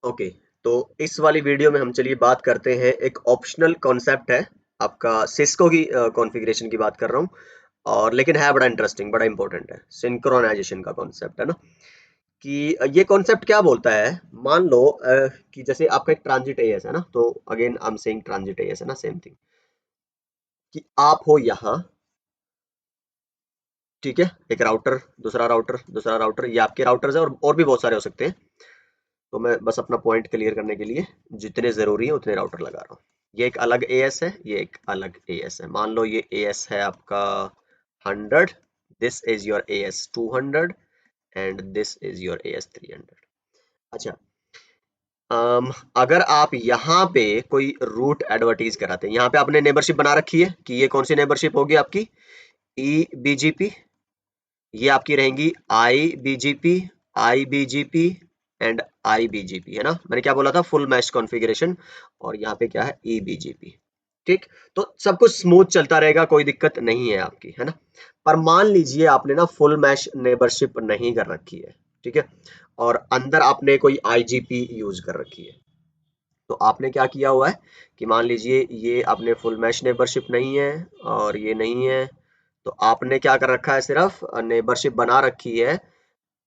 Okay, तो इस वाली वीडियो में हम चलिए बात करते हैं, एक ऑप्शनल कॉन्सेप्ट है आपका सिस्को की कॉन्फ़िगरेशन की बात कर रहा हूँ। और लेकिन है बड़ा इंटरेस्टिंग, बड़ा इंपॉर्टेंट है, सिंक्रोनाइजेशन का कॉन्सेप्ट है ना। कि ये कॉन्सेप्ट क्या बोलता है, मान लो कि जैसे आपका एक ट्रांजिट एएस है ना, तो again I am saying transit as है ना, सेम थिंग। कि आप हो यहाँ, ठीक है, एक राउटर, दूसरा राउटर, दूसरा राउटर, ये आपके राउटर्स है और भी बहुत सारे हो सकते हैं। तो मैं बस अपना पॉइंट क्लियर करने के लिए जितने जरूरी है उतने राउटर लगा रहा हूँ। ये एक अलग एएस है, ये एक अलग एएस है। मान लो ये एएस है आपका 100, this is your as 200 and this is your as 300। अच्छा, अगर आप यहाँ पे कोई रूट एडवर्टीज कराते हैं, यहाँ पे आपने नेबरशिप बना रखी है कि ये कौन सी नेबरशिप होगी आपकी, ई बीजीपी। ये आपकी रहेंगी I BGP, I BGP and I BGP, है ना। मैंने क्या बोला था, फुल मैश कॉन्फ़िगरेशन। और यहाँ पे क्या है, ई बीजीपी। ठीक, तो सब कुछ स्मूथ चलता रहेगा, कोई दिक्कत नहीं है आपकी, है ना। पर मान लीजिए आपने ना फुल मैश नेबरशिप नहीं कर रखी है, ठीक है, और अंदर आपने कोई आईजीपी यूज कर रखी है। तो आपने क्या किया हुआ है कि मान लीजिए ये आपने फुल मैश नेबरशिप नहीं है और ये नहीं है, तो आपने क्या कर रखा है, सिर्फ नेबरशिप बना रखी है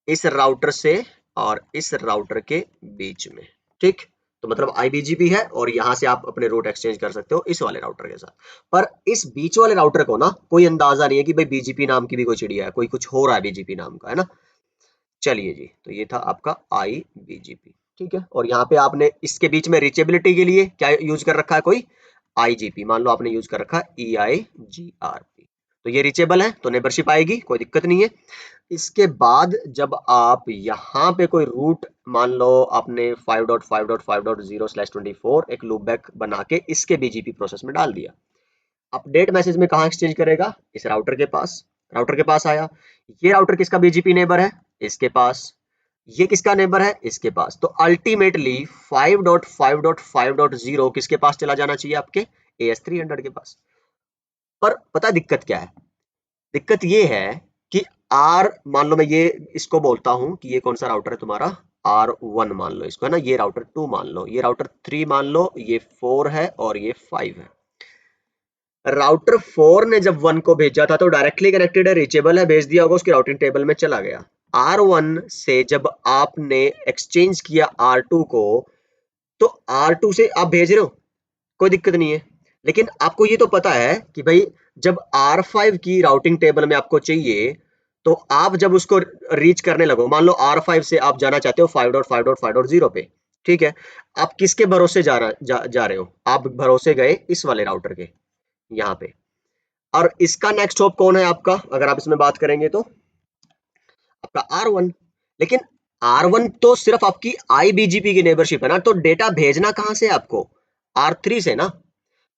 इस राउटर से और इस राउटर के बीच में। ठीक, तो मतलब आईबीजीपी है और यहाँ से आप अपने रूट एक्सचेंज कर सकते हो इस वाले राउटर के साथ। पर इस बीच वाले राउटर को ना कोई अंदाजा नहीं है कि भाई बीजीपी नाम की भी कोई चिड़िया है, कोई कुछ हो रहा है बीजीपी नाम का, है ना। चलिए जी, तो ये था आपका आई बीजीपी, ठीक है। और यहाँ पे आपने इसके बीच में रीचेबिलिटी के लिए क्या यूज कर रखा है, कोई आईजीपी, मान लो आपने यूज कर रखा है EIGRP। तो ये रीचेबल है तो नेबरशिप आएगी, कोई दिक्कत नहीं है। इसके बाद जब आप यहाँ पे कोई रूट, मान लो आपने 5.5.5.0/24 एक लूपबैक बना के इसके बीजीपी प्रोसेस में डाल दिया, अपडेट मैसेज में कहाँ एक्सचेंज करेगा, इस राउटर के पास। राउटर के पास आया, ये राउटर किसका बीजीपी नेबर है, इसके पास। ये किसका नेबर है, इसके पास। तो अल्टीमेटली 5.5.5.0 किसके पास चला जाना चाहिए, आपके AS300 के पास। पर पता है दिक्कत क्या है, दिक्कत ये है कि आर, मान लो मैं ये इसको बोलता हूं कि ये कौन सा राउटर है तुम्हारा, R1 मान लो इसको, है ना। ये राउटर 2 मान लो, ये राउटर 3 मान लो, ये 4 है और ये 5 है। राउटर 4 ने जब 1 को भेजा था तो डायरेक्टली कनेक्टेड है, रीचेबल है, भेज दिया होगा, उसकी राउटिंग टेबल में चला गया। R1 से जब आपने एक्सचेंज किया R2 को, तो R2 से आप भेज रहे हो, कोई दिक्कत नहीं है। लेकिन आपको ये तो पता है कि भाई जब R5 की राउटिंग टेबल में आपको चाहिए, तो आप जब उसको रीच करने लगो, मान लो R5 से आप जाना चाहते हो 5.5.5.0 पे, ठीक है। आप किसके भरोसे जा रहे हो, आप भरोसे गए इस वाले राउटर के, यहाँ पे। और इसका नेक्स्ट हॉप कौन है आपका, अगर आप इसमें बात करेंगे तो आपका R1। लेकिन R1 तो सिर्फ आपकी IBGP की नेबरशिप है ना, तो डेटा भेजना कहां से आपको, R3 से ना।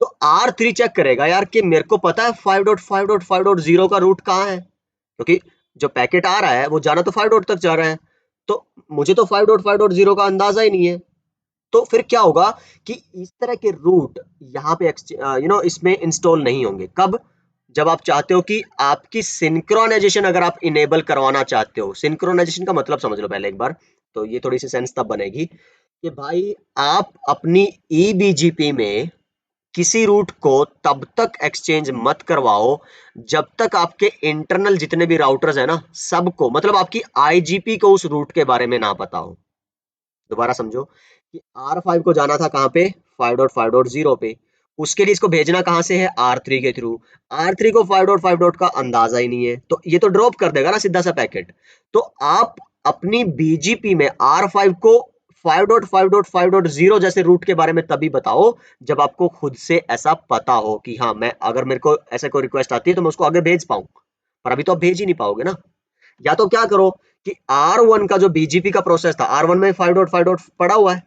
तो R3 चेक करेगा यार कि मेरे को पता है 5.5.5.0 का रूट कहाँ है, क्योंकि जो पैकेट आ रहा है वो जाना तो 5 डॉट तक जा रहा है, तो मुझे तो 5.5.0 का अंदाजा ही नहीं है। तो फिर क्या होगा कि इस तरह के रूट यहाँ पे इसमें इंस्टॉल नहीं होंगे। कब, जब आप चाहते हो कि आपकी सिंक्रोनाइजेशन, अगर आप इनेबल करवाना चाहते हो, सिंक्रोनाइजेशन का मतलब समझ लो पहले एक बार, तो ये थोड़ी सी सेंस तब बनेगी कि भाई आप अपनी EBGP में किसी रूट को तब तक एक्सचेंज मत करवाओ जब तक आपके इंटरनल जितने भी राउटर्स है ना, सबको, मतलब आपकी IGP को उस रूट के बारे में ना पता हो। दोबारा समझो कि R5 को जाना था कहां पे, 5.5.0 पे, उसके लिए इसको भेजना कहां से है, R3 के थ्रू। R3 को 5.5 का अंदाजा ही नहीं है, तो ये तो ड्रॉप कर देगा ना सीधा सा पैकेट। तो आप अपनी BGP में R5 को 5.5.5.0 जैसे रूट के बारे में तभी बताओ जब आपको खुद से ऐसा पता हो कि हाँ, मैं, अगर मेरे को ऐसे कोई रिक्वेस्ट आती है तो मैं उसको आगे भेज पाऊं। पर अभी तो आप भेज ही नहीं पाओगे ना। या तो क्या करो कि R1 का जो बीजीपी का प्रोसेस था, R1 में 5.5 पड़ा हुआ है,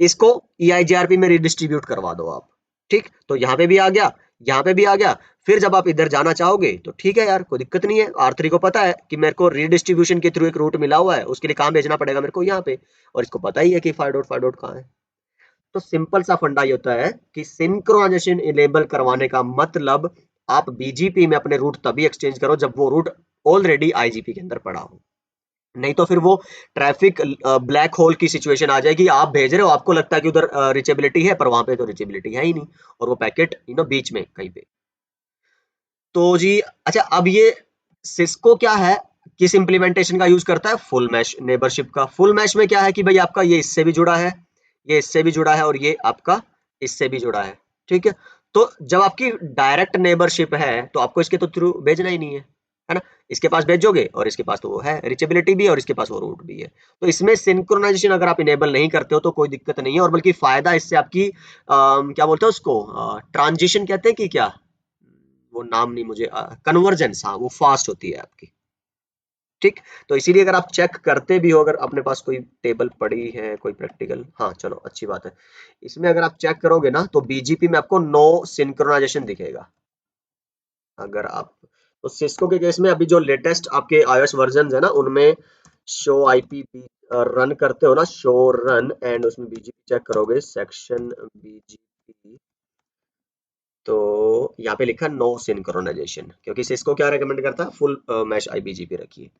इसको EIGRP में रिडिस्ट्रीब्यूट करवा दो आप। ठीक, तो यहाँ पे भी आ गया, यहाँ पे भी आ गया। फिर जब आप इधर जाना चाहोगे तो ठीक है यार, कोई दिक्कत नहीं है। R3 को पता है कि मेरे को रिडिस्ट्रीब्यूशन के थ्रू एक रूट मिला हुआ है, उसके लिए कहाँ भेजना पड़ेगा मेरे को, यहाँ पे। और इसको पता ही है कि 5.5 कहाँ है। तो सिंपल सा फंडा ये होता है कि सिंक्रोनाइजेशन इनेबल करवाने का मतलब आप बीजीपी में अपने रूट तभी एक्सचेंज करो जब वो रूट ऑलरेडी आईजीपी के अंदर पड़ा हो। नहीं तो फिर वो ट्रैफिक ब्लैक होल की सिचुएशन आ जाएगी, आप भेज रहे हो, आपको लगता है कि उधर रिचेबिलिटी है, पर वहां पे तो रिचेबिलिटी है ही नहीं, और वो पैकेट बीच में कहीं पे। तो जी अच्छा, अब ये सिस्को क्या है, किस इंप्लीमेंटेशन का यूज करता है, फुल मैश नेबरशिप का। फुल मैश में क्या है कि भाई आपका ये इससे भी जुड़ा है, ये इससे भी जुड़ा है, और ये आपका इससे भी जुड़ा है, ठीक है। तो जब आपकी डायरेक्ट नेबरशिप है तो आपको इसके तो थ्रू भेजना ही नहीं है ना, इसके पास भेजोगे और इसके पास तो वो है, रिचेबिलिटी भी है और इसके पास वो रूट भी है। तो इसमें सिंक्रोनाइजेशन अगर आप इनेबल नहीं करते हो तो कोई दिक्कत नहीं है, और बल्कि फायदा इससे आपकी क्या बोलते हैं उसको, ट्रांजिशन कहते हैं कि क्या, वो नाम नहीं मुझे, कन्वर्जेंस, हाँ वो फास्ट होती है आपकी, ठीक। तो इसीलिए अगर आप चेक करते भी हो, अगर अपने पास कोई टेबल पड़ी है, कोई प्रैक्टिकल, हाँ चलो अच्छी बात है, इसमें अगर आप चेक करोगे ना तो बीजीपी में आपको नो सिंक्रोनाइजेशन दिखेगा। अगर आप, तो सिस्को के केस में अभी जो लेटेस्ट आपके iOS वर्जन है ना, उनमें शो आईपी रन करते हो ना, शो रन, एंड उसमें बीजीपी चेक करोगे, सेक्शन बीजीपी, तो यहाँ पे लिखा नो सिंक्रोनाइजेशन, क्योंकि सिस्को क्या रेकमेंड करता है, फुल मैश आईबीजीपी रखिए।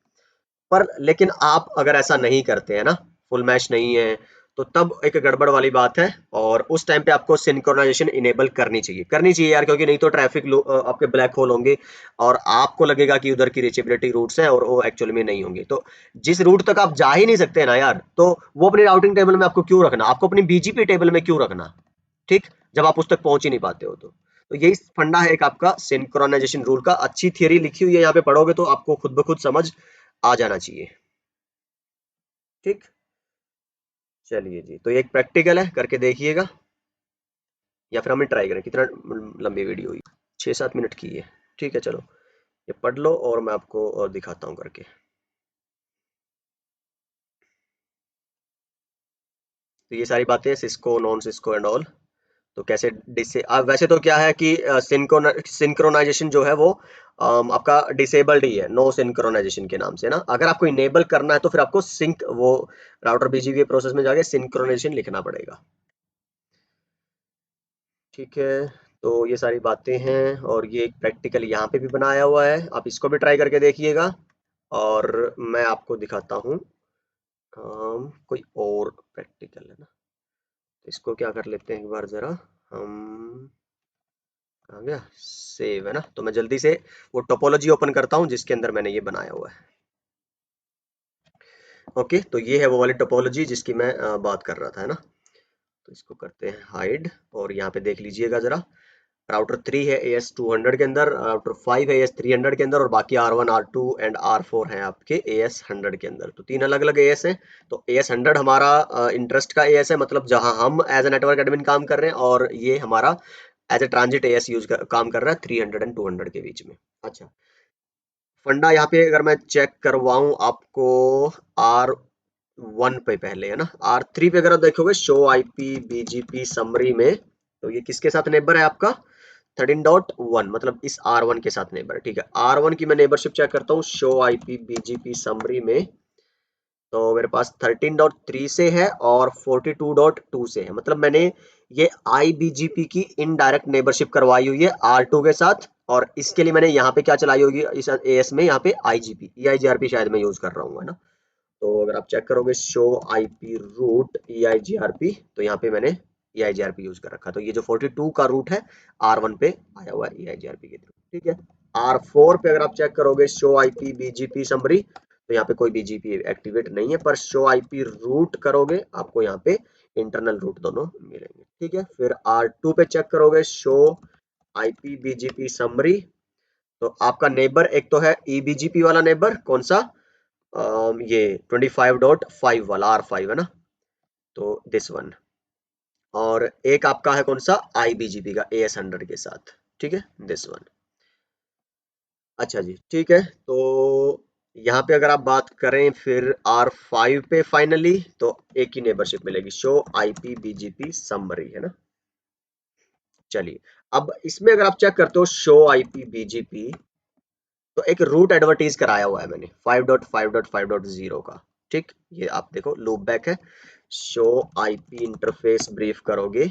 पर लेकिन आप अगर ऐसा नहीं करते हैं ना, फुल मैच नहीं है, तो तब एक गड़बड़ वाली बात है, और उस टाइम पे आपको सिंक्रोनाइजेशन इनेबल करनी चाहिए यार, क्योंकि नहीं तो ट्रैफिक आपके ब्लैक होल होंगे, और आपको लगेगा कि उधर की रीचेबिलिटी रूट्स हैं और वो एक्चुअली में नहीं होंगे। तो जिस रूट तक आप जा ही नहीं सकते ना यार, तो वो अपनी राउटिंग टेबल में आपको क्यों रखना, आपको अपनी बीजीपी टेबल में क्यों रखना, ठीक, जब आप उस तक पहुंच ही नहीं पाते हो। तो यही फंडा है एक आपका सिंक्रोनाइजेशन रूल का, अच्छी थियरी लिखी हुई है यहाँ पे, पढ़ोगे तो आपको खुद ब खुद समझ आ जाना चाहिए, ठीक। चलिए जी, तो ये एक प्रैक्टिकल है, करके देखिएगा, या फिर हमें ट्राई करें, कितना लंबी वीडियो हुई, 6-7 मिनट की है, ठीक है। चलो ये पढ़ लो और मैं आपको दिखाता हूँ करके। तो ये सारी बातें Cisco, non Cisco and all, तो कैसे डिसे वैसे तो क्या है कि सिंक्रोनाइजेशन जो है वो आपका डिसेबल्ड ही है, नो सिंक्रोनाइजेशन के नाम से ना। अगर आपको इनेबल करना है तो फिर आपको सिंक, वो राउटर बीजीपी प्रोसेस में जाके सिंक्रोनाइजेशन लिखना पड़ेगा, ठीक है। तो ये सारी बातें हैं, और ये एक प्रैक्टिकल यहाँ पे भी बनाया हुआ है, आप इसको भी ट्राई करके देखिएगा, और मैं आपको दिखाता हूँ कोई और प्रैक्टिकल है ना, तो इसको क्या कर लेते हैं एक बार जरा, हम आ गया सेव है ना, तो मैं जल्दी से वो टोपोलॉजी ओपन करता हूँ जिसके अंदर मैंने ये बनाया हुआ है। ओके, तो ये है वो वाली टोपोलॉजी जिसकी मैं बात कर रहा था, है ना। तो इसको करते हैं हाइड, और यहाँ पे देख लीजिएगा जरा, राउटर 3 है एएस 200 के अंदर, राउटर 5 है एएस 300 के अंदर, और बाकी R1 R2 एंड R4 है आपके एएस 100 के अंदर। तो तीन अलग अलग एएस है। तो एएस 100 हमारा इंटरेस्ट का एएस है, मतलब जहां हम एज ए नेटवर्क एडमिन काम कर रहे हैं, और ये हमारा एज ए ट्रांजिट एएस काम कर रहा है 300 एंड 200 के बीच में। अच्छा, फंडा यहाँ पे अगर मैं चेक करवाऊं आपको, R1 पे पहले, है ना, R3 पे अगर आप देखोगे शो आईपी बीजीपी समरी में, तो ये किसके साथ नेबर है आपका, 13.1, मतलब इस R1 के साथ नेबर है, ठीक है। R1 की मैं नेबरशिप चेक करता हूँ शो आईपी बीजीपी समरी में, तो मेरे पास 13.3 से है और 42.2 से है, मतलब मैंने ये IBGP की इनडायरेक्ट नेबरशिप करवाई हुई है R2 के साथ, और इसके लिए मैंने यहाँ पे क्या चलाई होगी इस एएस में, यहाँ पे IGP EIGRP शायद मैं यूज कर रहा हूँ, है ना। तो अगर आप चेक करोगे शो आईपी रूट EIGRP, तो यहाँ पे मैंने EIGRP यूज कर रखा, तो ये जो 42 का रूट है R1 पे आया हुआ है EIGRP के थ्रू, ठीक है। R4 पे अगर आप चेक करोगे शो आईपी बीजीपी समरी, तो यहाँ पे कोई बीजीपी एक्टिवेट नहीं है, पर शो आईपी रूट करोगे आपको यहाँ पे इंटरनल रूट दोनों मिलेंगे, ठीक है। फिर R2 पे चेक करोगे शो आईपी बीजीपी समरी, तो आपका नेबर एक तो है EBGP वाला नेबर, कौन सा, ये 25.5 वाला R5 है ना, तो दिस वन, और एक आपका है कौन सा IBGP का AS 100 के साथ, ठीक है, दिस वन। अच्छा जी, ठीक है। तो यहाँ पे अगर आप बात करें फिर R5 पे फाइनली, तो एक ही नेबरशिप मिलेगी शो आईपी बीजीपी समरी, है ना। चलिए, अब इसमें अगर आप चेक करते हो शो आईपी बीजीपी, तो एक रूट एडवर्टीज कराया हुआ है मैंने 5.5.5.0 का, ठीक। ये आप देखो लूप बैक है, शो आईपी इंटरफेस ब्रीफ करोगे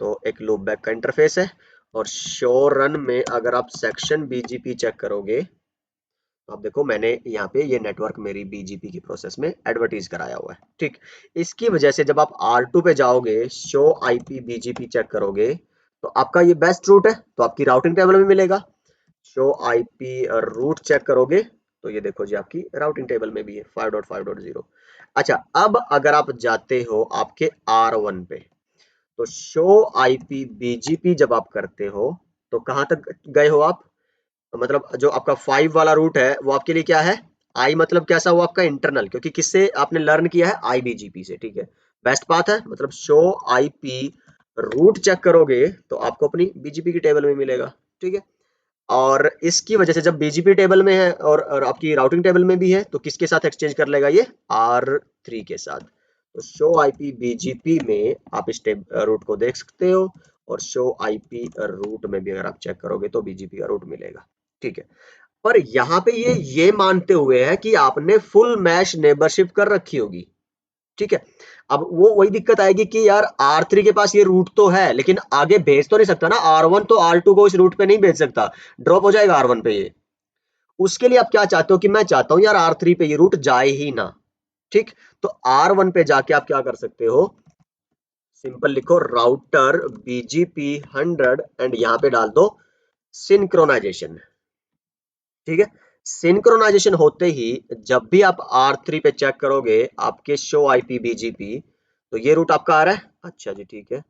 तो एक लूप बैक का इंटरफेस है, और शो रन में अगर आप सेक्शन बीजीपी चेक करोगे तो आप देखो मैंने यहाँ पे ये नेटवर्क मेरी बीजीपी की प्रोसेस में एडवर्टीज कराया हुआ है, ठीक। इसकी वजह से जब आप R2 पे जाओगे, शो आईपी बीजीपी चेक करोगे, तो आपका ये बेस्ट रूट है, तो आपकी राउटिंग टेबल में मिलेगा। शो आईपी रूट चेक करोगे तो ये देखो जी आपकी राउटिंग टेबल में भी है 5.5.0। अच्छा, अब अगर आप जाते हो आपके R1 पे, तो शो आईपी बीजीपी जब आप करते हो तो कहां तक गए हो आप? मतलब जो आपका 5 वाला रूट है वो आपके लिए क्या है? आई मतलब कैसा? वो आपका इंटरनल, क्योंकि किससे आपने लर्न किया है? आईबीजीपी से, ठीक है। बेस्ट पाथ है, मतलब शो आईपी रूट चेक करोगे तो आपको अपनी बीजीपी की टेबल में मिलेगा, ठीक है। और इसकी वजह से जब बीजीपी टेबल में है और आपकी राउटिंग टेबल में भी है, तो किसके साथ एक्सचेंज कर लेगा ये? R3 के साथ। तो शो आईपी बीजीपी में आप इस रूट को देख सकते हो, और शो आईपी रूट में भी अगर आप चेक करोगे तो बीजीपी का रूट मिलेगा, ठीक है। पर यहाँ पे ये मानते हुए है कि आपने फुल मैश नेबरशिप कर रखी होगी, ठीक है। अब वो वही दिक्कत आएगी कि यार R3 के पास ये रूट तो है, लेकिन आगे भेज तो नहीं सकता ना, R1 तो R2 को इस रूट पे नहीं भेज सकता, ड्रॉप हो जाएगा R1 पे ये। उसके लिए आप क्या चाहते हो कि मैं चाहता हूं यार R3 पे ये रूट जाए ही ना, ठीक। तो R1 पे जाके आप क्या कर सकते हो, सिंपल लिखो राउटर BGP 100 एंड यहाँ पे डाल दो सिंक्रोनाइजेशन, ठीक है। सिंक्रोनाइजेशन होते ही जब भी आप R3 पे चेक करोगे आपके शो आईपी बीजीपी, तो ये रूट आपका आ रहा है, अच्छा जी ठीक है,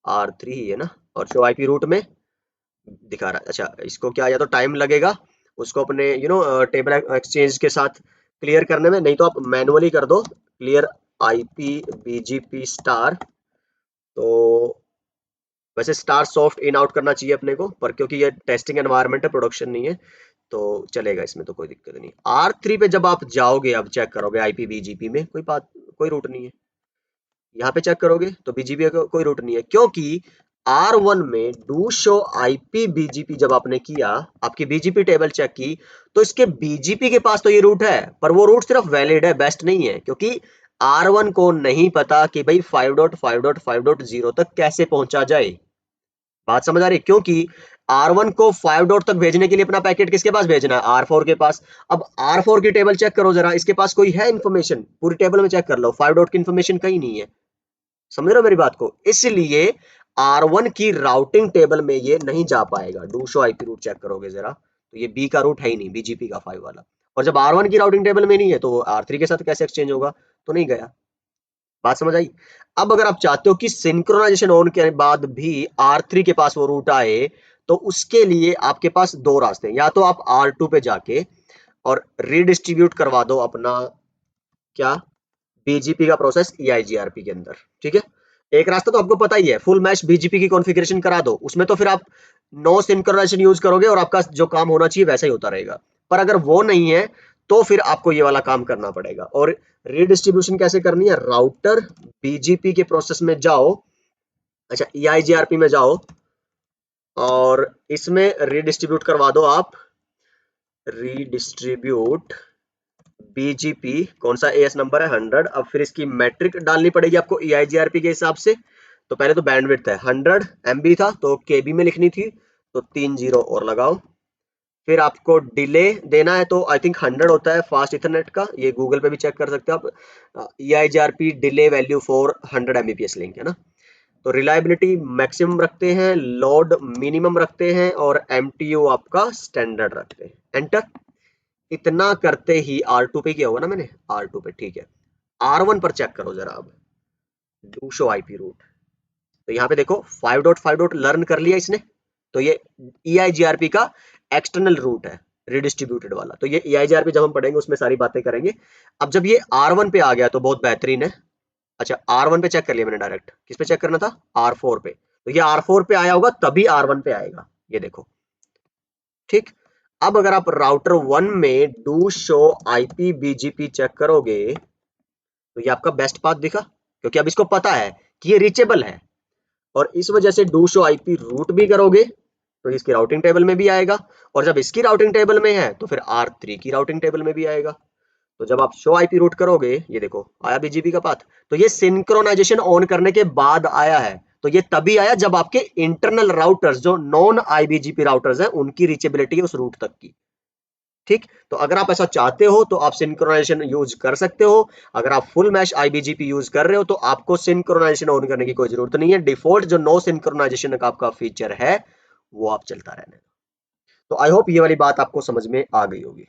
R3 ही है ना, और शो आईपी रूट में दिखा रहा है। अच्छा, इसको क्या, या तो टाइम लगेगा उसको अपने टेबल एक्सचेंज के साथ क्लियर करने में, नहीं तो आप मैनुअली कर दो क्लियर आईपी बीजीपी स्टार। तो वैसे स्टार सॉफ्ट इन आउट करना चाहिए अपने को, पर क्योंकि ये टेस्टिंग एनवायरनमेंट है, प्रोडक्शन नहीं है, तो चलेगा, इसमें तो कोई दिक्कत नहीं। R3 पे जब आप जाओगे, अब चेक करोगे आईपी बीजीपी में कोई रूट नहीं है। यहाँ पे चेक करोगे तो बीजीपी का कोई रूट नहीं है, क्योंकि R1 में डू शो आईपी बीजीपी जब आपने किया, आपकी बीजीपी टेबल चेक की, तो इसके बीजीपी के पास तो ये रूट है, पर वो रूट सिर्फ वैलिड है, बेस्ट नहीं है, क्योंकि R1 को नहीं पता कि भाई 5.5.5.0 तक कैसे पहुंचा जाए। बात समझ आ रही है? क्योंकि R1 को 5 डॉट तक भेजने के लिए अपना पैकेट किसके पास भेजना है? R4 के पास। अब R4 की टेबल चेक करो जरा, इसके पास कोई है इन्फॉर्मेशन? पूरी टेबल में चेक कर लो, 5 डॉट की इन्फॉर्मेशन कहीं नहीं है। समझ रहे हो मेरी बात को? इसलिए R1 की राउटिंग टेबल में ये नहीं जा पाएगा। Do show IP route check करोगे जरा, तो ये बी का रूट है ही नहीं, बीजीपी का 5 वाला। और जब R1 की राउटिंग टेबल में नहीं है, तो R3 के साथ कैसे एक्सचेंज होगा? तो नहीं गया। बात समझ आई? अब अगर आप चाहते हो कि सिंक्रोनाइजेशन ऑन के बाद भी R3 के पास वो रूट आए, तो उसके लिए आपके पास दो रास्ते हैं। या तो आप R2 पे जाके और रीडिस्ट्रीब्यूट करवा दो अपना क्या, बीजीपी का प्रोसेस EIGRP के अंदर, ठीक है। एक रास्ता तो आपको पता ही है, फुल मैश बीजीपी की कॉन्फ़िगरेशन करा दो, उसमें तो फिर आप नो सिंक्रोनाइजेशन यूज करोगे और आपका जो काम होना चाहिए वैसा ही होता रहेगा। पर अगर वो नहीं है, तो फिर आपको ये वाला काम करना पड़ेगा। और रीडिस्ट्रीब्यूशन कैसे करनी है? राउटर बीजीपी के प्रोसेस में जाओ, अच्छा EIGRP में जाओ, और इसमें रीडिस्ट्रीब्यूट करवा दो आप, रीडिस्ट्रीब्यूट बीजीपी, कौन सा एएस नंबर है? 100। अब फिर इसकी मैट्रिक डालनी पड़ेगी आपको EIGRP के हिसाब से। तो पहले तो बैंडविड्थ है 100 MB था, तो केबी में लिखनी थी, तो 3 जीरो और लगाओ। फिर आपको डिले देना है, तो आई थिंक 100 होता है फास्ट इथरनेट का, ये गूगल पे भी चेक कर सकते हो आप। EIGRP delay value for 100 Mbps link है ना। तो रिलायबिलिटी मैक्सिमम रखते हैं, लोड मिनिमम रखते हैं, और MTU आपका स्टैंडर्ड रखते हैं। एंटर। इतना करते ही R2 पे किया होगा ना मैंने, R2 पे, ठीक है। R1 पर चेक करो जरा, अब डू शो आईपी रूट। तो यहाँ पे देखो 5.5 लर्न कर लिया इसने, तो ये EIGRP का एक्सटर्नल रूट है, रिडिस्ट्रीब्यूटेड वाला। तो ये EIGRP जब हम पढ़ेंगे उसमें सारी बातें करेंगे। अब जब ये R1 पे आ गया तो बहुत बेहतरीन है। अच्छा, R1 पे चेक कर लिया मैंने डायरेक्ट, किस पे चेक करना था? R4 पे। तो ये R4 पे आया होगा तभी R1 पे आएगा, ये देखो, ठीक। अब अगर आप राउटर 1 में do show IP BGP check करोगे, तो ये आपका बेस्ट पाथ दिखा, क्योंकि अब इसको पता है कि ये रीचेबल है। और इस वजह से डू शो आईपी रूट भी करोगे तो इसकी राउटिंग टेबल में भी आएगा, और जब इसकी राउटिंग टेबल में है तो फिर R3 की राउटिंग टेबल में भी आएगा। तो जब आप शो आईपी रूट करोगे, ये देखो आया बीजीपी का पाथ। तो ये सिंक्रोनाइजेशन ऑन करने के बाद आया है, तो ये तभी आया जब आपके इंटरनल राउटर्स जो नॉन आईबीजीपी राउटर्स हैं उनकी रीचेबिलिटी है उस रूट तक की। ठीक, तो अगर आप ऐसा चाहते हो तो आप सिंक्रोनाइजेशन यूज कर सकते हो। अगर आप फुल मैश IBGP यूज कर रहे हो तो आपको सिंक्रोनाइजेशन ऑन करने की कोई जरूरत नहीं है। डिफॉल्ट जो नो सिंक्रोनाइजेशन का आपका फीचर है वो आप चलता रहने दो। तो आई होप ये वाली बात आपको समझ में आ गई होगी।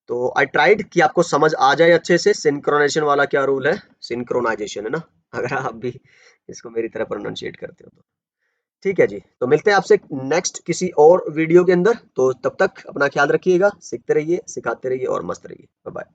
तो आई ट्राइड कि आपको समझ आ जाए अच्छे से सिंक्रोनाइजेशन वाला क्या रूल है, सिंक्रोनाइजेशन है ना, अगर आप भी इसको मेरी तरह प्रोनाउंशिएट करते हो तो। ठीक है जी, तो मिलते हैं आपसे नेक्स्ट किसी और वीडियो के अंदर। तो तब तक अपना ख्याल रखिएगा, सीखते रहिए, सिखाते रहिए और मस्त रहिए। Bye bye.